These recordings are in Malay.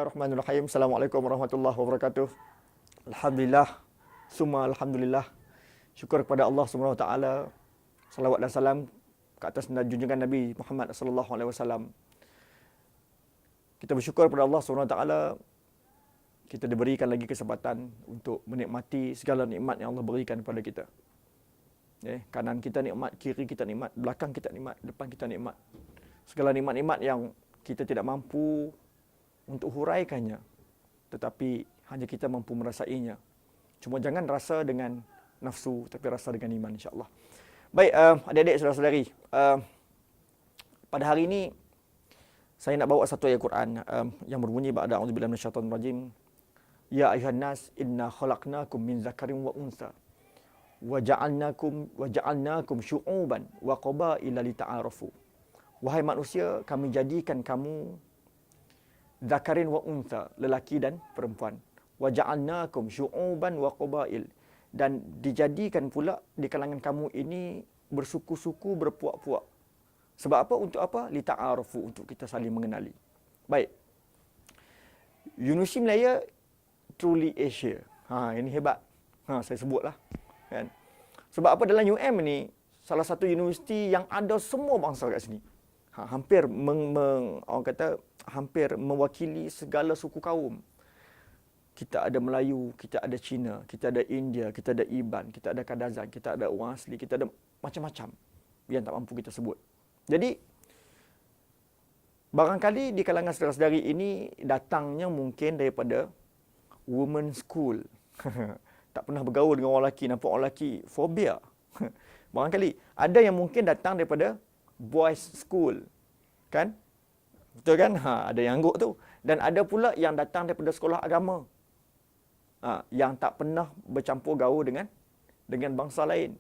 Bismillahirrahmanirrahim. Assalamualaikum warahmatullahi wabarakatuh. Alhamdulillah. Summa alhamdulillah. Syukur kepada Allah Subhanahu wa taala. Salawat dan salam ke atas junjungan Nabi Muhammad sallallahu alaihi wasallam. Kita bersyukur kepada Allah Subhanahu wa taala kita diberikan lagi kesempatan untuk menikmati segala nikmat yang Allah berikan kepada kita. Kanan kita nikmat, kiri kita nikmat, belakang kita nikmat, depan kita nikmat. Segala nikmat-nikmat yang kita tidak mampu untuk huraikannya, tetapi hanya kita mampu merasainya. Cuma jangan rasa dengan nafsu, tapi rasa dengan iman, insya-Allah. Baik, adik-adik, saudara-saudari, pada hari ini saya nak bawa satu ayat Quran yang berbunyi ba'da a'udzubillahi minasyaitonir rajim. Ya ayuhan nas, inna khalaqnakum min zakarin wa unsa wa ja'alnakum syu'uban wa qabaila lita'arafu. Wahai manusia, kami jadikan kamu zakarin wa untha, lelaki dan perempuan. Wa ja'alnakum syu'uban wa qabail, dan dijadikan pula di kalangan kamu ini bersuku-suku, berpuak-puak. Sebab apa? Untuk apa? Li ta'arufu, untuk kita saling mengenali. Baik. Universiti Malaya truly Asia. Ini hebat. Saya sebutlah, kan. Sebab apa? Dalam UM ni salah satu universiti yang ada semua bangsa kat sini. Hampir orang kata hampir mewakili segala suku kaum. Kita ada Melayu, kita ada Cina, kita ada India, kita ada Iban, kita ada Kadazan, kita ada orang asli, kita ada macam-macam yang tak mampu kita sebut. Jadi barangkali di kalangan saudara-saudari ini datangnya mungkin daripada women's school. Tak pernah bergaul dengan orang lelaki, nampak orang lelaki, fobia. Barangkali ada yang mungkin datang daripada boys school, kan? Betul kan? Ada yang angguk tu. Dan ada pula yang datang daripada sekolah agama, yang tak pernah bercampur gaul dengan bangsa lain.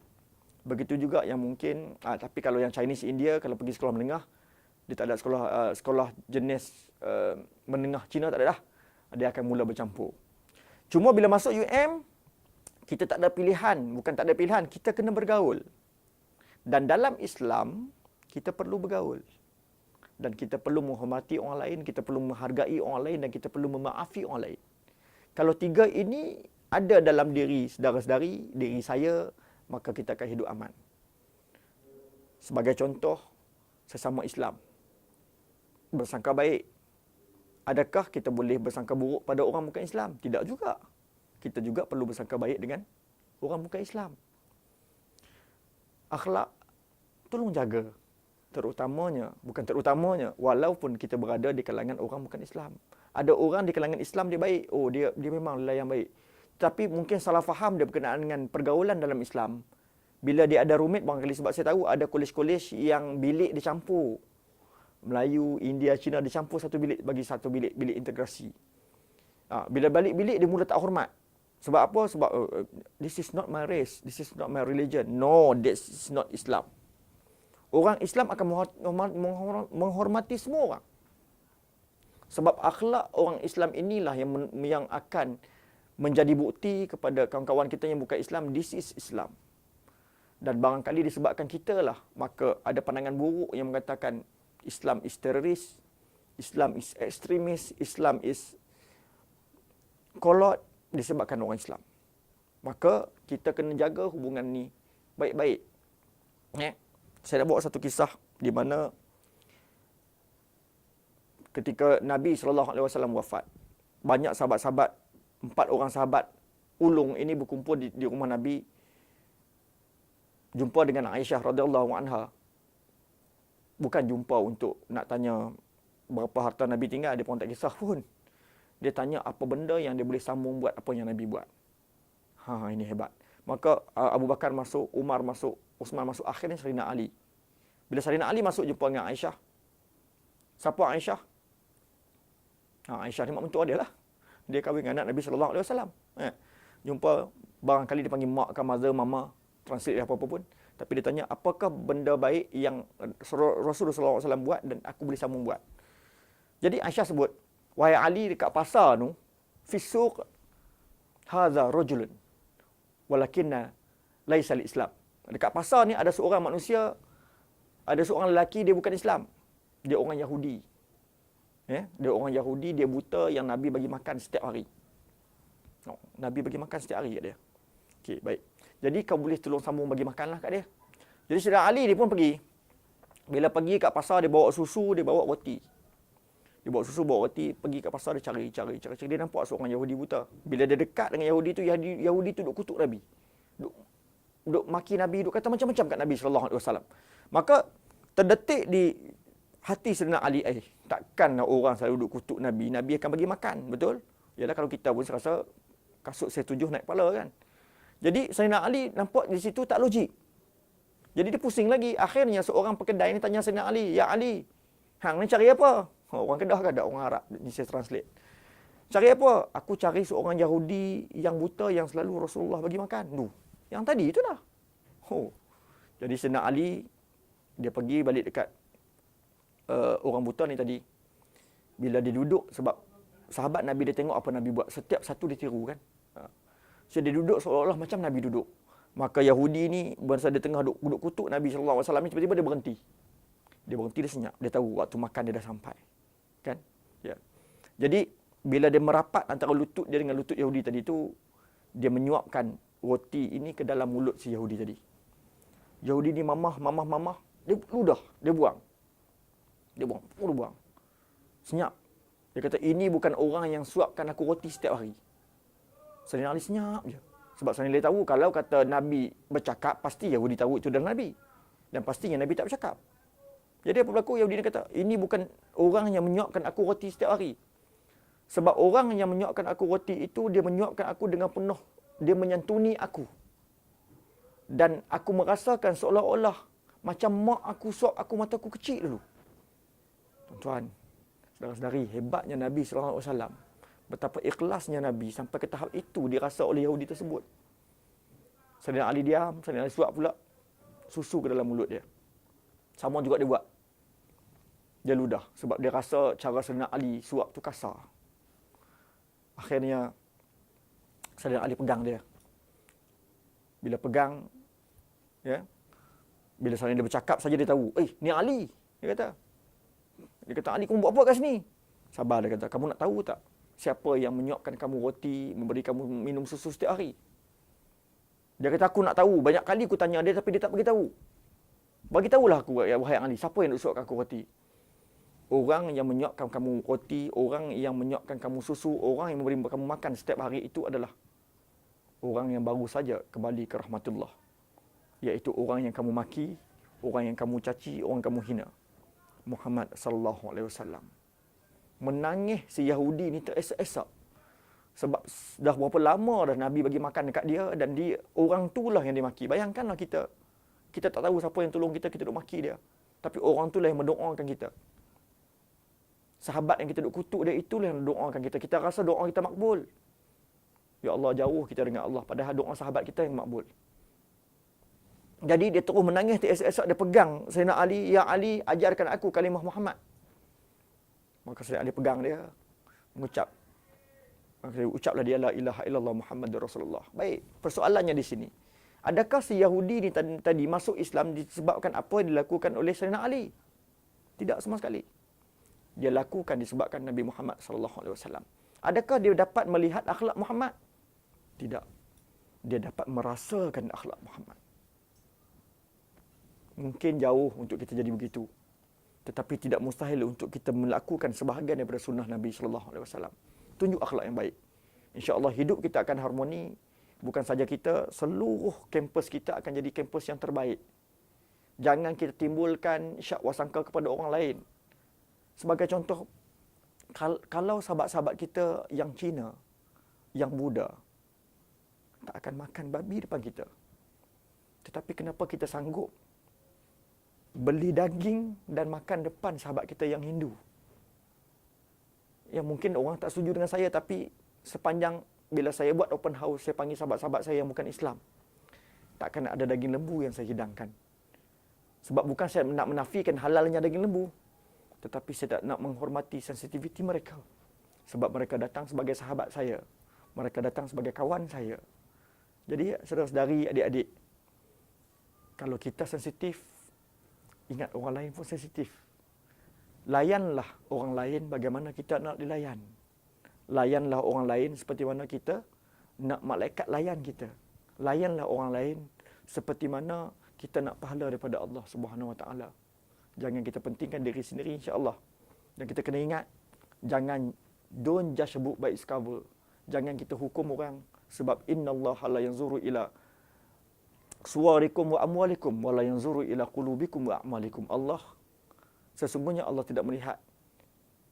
Begitu juga yang mungkin, tapi kalau yang Chinese India, kalau pergi sekolah menengah, dia tak ada sekolah jenis menengah Cina, tak ada dah. Dia akan mula bercampur. Cuma bila masuk UM, kita tak ada pilihan. Bukan tak ada pilihan, kita kena bergaul. Dan dalam Islam, kita perlu bergaul. Dan kita perlu menghormati orang lain, kita perlu menghargai orang lain, dan kita perlu memaafi orang lain. Kalau tiga ini ada dalam diri saudara-saudari, diri saya, maka kita akan hidup aman. Sebagai contoh, sesama Islam. Bersangka baik. Adakah kita boleh bersangka buruk pada orang bukan Islam? Tidak juga. Kita juga perlu bersangka baik dengan orang bukan Islam. Akhlak, tolong jaga. Bukan terutamanya, walaupun kita berada di kalangan orang bukan Islam. Ada orang di kalangan Islam dia baik. Oh, dia memang lelaki yang baik. Tapi mungkin salah faham dia berkenaan dengan pergaulan dalam Islam. Bila dia ada rumit, barangkali sebab saya tahu ada kolej-kolej yang bilik dicampur. Melayu, India, Cina dicampur satu bilik bagi satu bilik integrasi. Bila balik bilik dia mula tak hormat. Sebab apa? Sebab this is not my race, this is not my religion. No, this is not Islam. Orang Islam akan menghormati semua orang. Sebab akhlak orang Islam inilah yang akan menjadi bukti kepada kawan-kawan kita yang bukan Islam, this is Islam. Dan barangkali disebabkan kita lah, maka ada pandangan buruk yang mengatakan Islam is teroris, Islam is ekstremis, Islam is kolot, disebabkan orang Islam. Maka kita kena jaga hubungan ni baik-baik. Saya nak bawa satu kisah di mana ketika Nabi SAW wafat, banyak sahabat-sahabat, 4 orang sahabat ulung ini berkumpul di rumah Nabi, jumpa dengan Aisyah radhiyallahu anha. Bukan jumpa untuk nak tanya berapa harta Nabi tinggal, dia pun tak kisah pun. Dia tanya apa benda yang dia boleh sambung buat apa yang Nabi buat. Ini hebat. Maka Abu Bakar masuk, Umar masuk, Uthman masuk, akhirnya Sayyidina Ali. Bila Sayyidina Ali masuk jumpa dengan Aisyah. Siapa Aisyah? Aisyah ni mak mentua dia lah. Dia kahwin dengan anak Nabi SAW. Jumpa, barangkali dia panggil mak ke mother, mama, translate apa-apa pun. Tapi dia tanya, apakah benda baik yang Rasulullah SAW buat dan aku boleh sambung buat? Jadi Aisyah sebut, wahai Ali, dekat pasar tu, fisuq hadza rajulun walakinna laisa al-Islam. Dekat pasar ni ada seorang manusia, ada seorang lelaki, dia bukan Islam. Dia orang Yahudi. Dia orang Yahudi, dia buta yang Nabi bagi makan setiap hari. Nabi bagi makan setiap hari kat dia. Okey, baik. Jadi kau boleh tolong sambung bagi makanlah kat dia. Jadi Sayyidina Ali dia pun pergi. Bila pergi kat pasar, dia bawa susu, dia bawa roti. Dia bawa susu, bawa roti, pergi kat pasar, dia cari. Dia nampak seorang Yahudi buta. Bila dia dekat dengan Yahudi tu, Yahudi tu duk kutuk Nabi. Duk maki Nabi, duk kata macam-macam kat Nabi SAW. Maka terdetik di hati Sayyidina Ali, takkan orang selalu duk kutuk Nabi, Nabi akan bagi makan, betul? Yalah kalau kita pun rasa kasut saya 7 naik kepala kan. Jadi Sayyidina Ali nampak di situ tak logik. Jadi dia pusing lagi. Akhirnya seorang pekedai ni tanya Sayyidina Ali, "Ya Ali, hang ni cari apa?" Orang Kedah ke ada orang Arab, ni saya translate. "Cari apa?" "Aku cari seorang Yahudi yang buta yang selalu Rasulullah bagi makan." Yang tadi itulah. Jadi Sayyidina Ali dia pergi balik dekat orang buta ni tadi. Bila dia duduk, sebab sahabat Nabi dia tengok apa Nabi buat, setiap satu dia tiru kan. So dia duduk seolah-olah macam Nabi duduk. Maka Yahudi ni masa dia tengah duduk kutuk Nabi SAW ni, tiba-tiba dia berhenti. Dia berhenti, dia senyap. Dia tahu waktu makan dia dah sampai. Kan? Ya. Jadi bila dia merapat antara lutut dia dengan lutut Yahudi tadi tu, dia menyuapkan roti ini ke dalam mulut si Yahudi tadi. Yahudi ni mamah, dia ludah, dia buang. Dia buang. Senyap. Dia kata, "Ini bukan orang yang suapkan aku roti setiap hari." Sayyidina Ali senyap je. Sebab Sayyidina Ali tahu kalau kata Nabi bercakap, pasti Yahudi tahu itu adalah Nabi. Dan pastinya Nabi tak bercakap. Jadi apa berlaku? Yahudi ni kata, "Ini bukan orang yang menyuapkan aku roti setiap hari. Sebab orang yang menyuapkan aku roti itu, dia menyuapkan aku dengan penuh. Dia menyantuni aku. Dan aku merasakan seolah-olah macam mak aku suap aku mata aku kecil dulu." Tuan-tuan, saudara-saudari, hebatnya Nabi SAW. Betapa ikhlasnya Nabi sampai ke tahap itu dirasa oleh Yahudi tersebut. Sayyidina Ali diam, Sayyidina Ali suap pula susu ke dalam mulut dia. Sama juga dia buat. Dia ludah sebab dia rasa cara Sayyidina Ali suap tu kasar. Akhirnya Sayyidina Ali pegang dia. Bila pegang, bila Sayyidina dia bercakap saja dia tahu, ni Ali. Dia kata, "Ali, kamu buat apa kat sini?" Sabar, dia kata, "Kamu nak tahu tak siapa yang menyuapkan kamu roti, memberi kamu minum susu setiap hari?" Dia kata, "Aku nak tahu. Banyak kali aku tanya dia tapi dia tak beritahu. Bagi tahulah aku, ya wahai Ali, siapa yang nak suapkan aku roti?" "Orang yang menyuapkan kamu roti, orang yang menyuapkan kamu susu, orang yang memberi kamu makan setiap hari itu adalah orang yang baru saja kembali ke rahmatullah. Iaitu orang yang kamu maki, orang yang kamu caci, orang yang kamu hina. Muhammad sallallahu alaihi wasallam." Menangis si Yahudi ni teresak-esak. Sebab dah berapa lama dah Nabi bagi makan dekat dia dan dia orang itulah yang dimaki. Bayangkanlah kita tak tahu siapa yang tolong kita duk maki dia. Tapi orang itulah yang mendoakan kita. Sahabat yang kita duk kutuk dia itulah yang mendoakan kita. Kita rasa doa kita makbul. Ya Allah, jauh kita dengan Allah, padahal doa sahabat kita yang makbul. Jadi dia terus menangis teresak-esak, dia pegang Sayyidina Ali, "Ya Ali, ajarkan aku kalimah Muhammad." Maka Sayyidina Ali pegang dia, ucaplah dia, "La ilaha illallah Muhammadur Rasulullah." Baik, persoalannya di sini. Adakah si Yahudi ni tadi masuk Islam disebabkan apa yang dilakukan oleh Sayyidina Ali? Tidak sama sekali. Dia lakukan disebabkan Nabi Muhammad SAW. Adakah dia dapat melihat akhlak Muhammad? Tidak. Dia dapat merasakan akhlak Muhammad. Mungkin jauh untuk kita jadi begitu. Tetapi tidak mustahil untuk kita melakukan sebahagian daripada sunnah Nabi SAW. Tunjuk akhlak yang baik. InsyaAllah hidup kita akan harmoni. Bukan saja kita, seluruh kampus kita akan jadi kampus yang terbaik. Jangan kita timbulkan syak wasangka kepada orang lain. Sebagai contoh, kalau sahabat-sahabat kita yang Cina, yang Buddha, tak akan makan babi depan kita. Tetapi kenapa kita sanggup beli daging dan makan depan sahabat kita yang Hindu? Yang mungkin orang tak setuju dengan saya, tapi sepanjang bila saya buat open house, saya panggil sahabat-sahabat saya yang bukan Islam, takkan ada daging lembu yang saya hidangkan. Sebab bukan saya nak menafikan halalnya daging lembu, tetapi saya tak nak menghormati sensitiviti mereka. Sebab mereka datang sebagai sahabat saya, mereka datang sebagai kawan saya. Jadi saudara-saudari, adik-adik, kalau kita sensitif, ingat orang lain pun sensitif. layanlah orang lain bagaimana kita nak dilayan. Layanlah orang lain seperti mana kita nak malaikat layan kita. Layanlah orang lain seperti mana kita nak pahala daripada Allah Subhanahu Wa Taala. Jangan kita pentingkan diri sendiri, insya-Allah. Dan kita kena ingat, jangan don't judge a book by its cover. Jangan kita hukum orang sebab innallaha la yanzuru ila suwarikum wa amwalikum wa la yanzuru ila qulubikum wa a'malikum. Allah, sesungguhnya Allah tidak melihat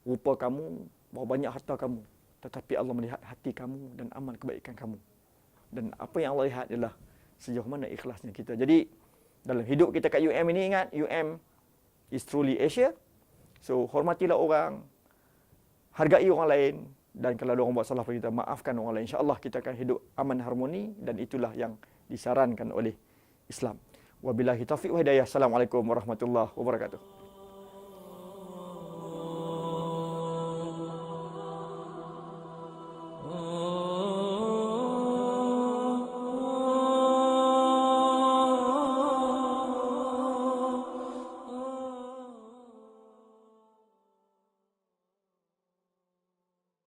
rupa kamu, berapa banyak harta kamu, tetapi Allah melihat hati kamu dan amal kebaikan kamu. Dan apa yang Allah lihat adalah sejauh mana ikhlasnya kita. Jadi dalam hidup kita kat UM ini, ingat, UM is truly Asia. So hormatilah orang, hargai orang lain, dan kalau ada orang buat salah pada kita, maafkan orang lain. InsyaAllah kita akan hidup aman harmoni, dan itulah yang disarankan oleh Islam. Wabillahi taufiq wa hidayah. Assalamualaikum warahmatullahi wabarakatuh.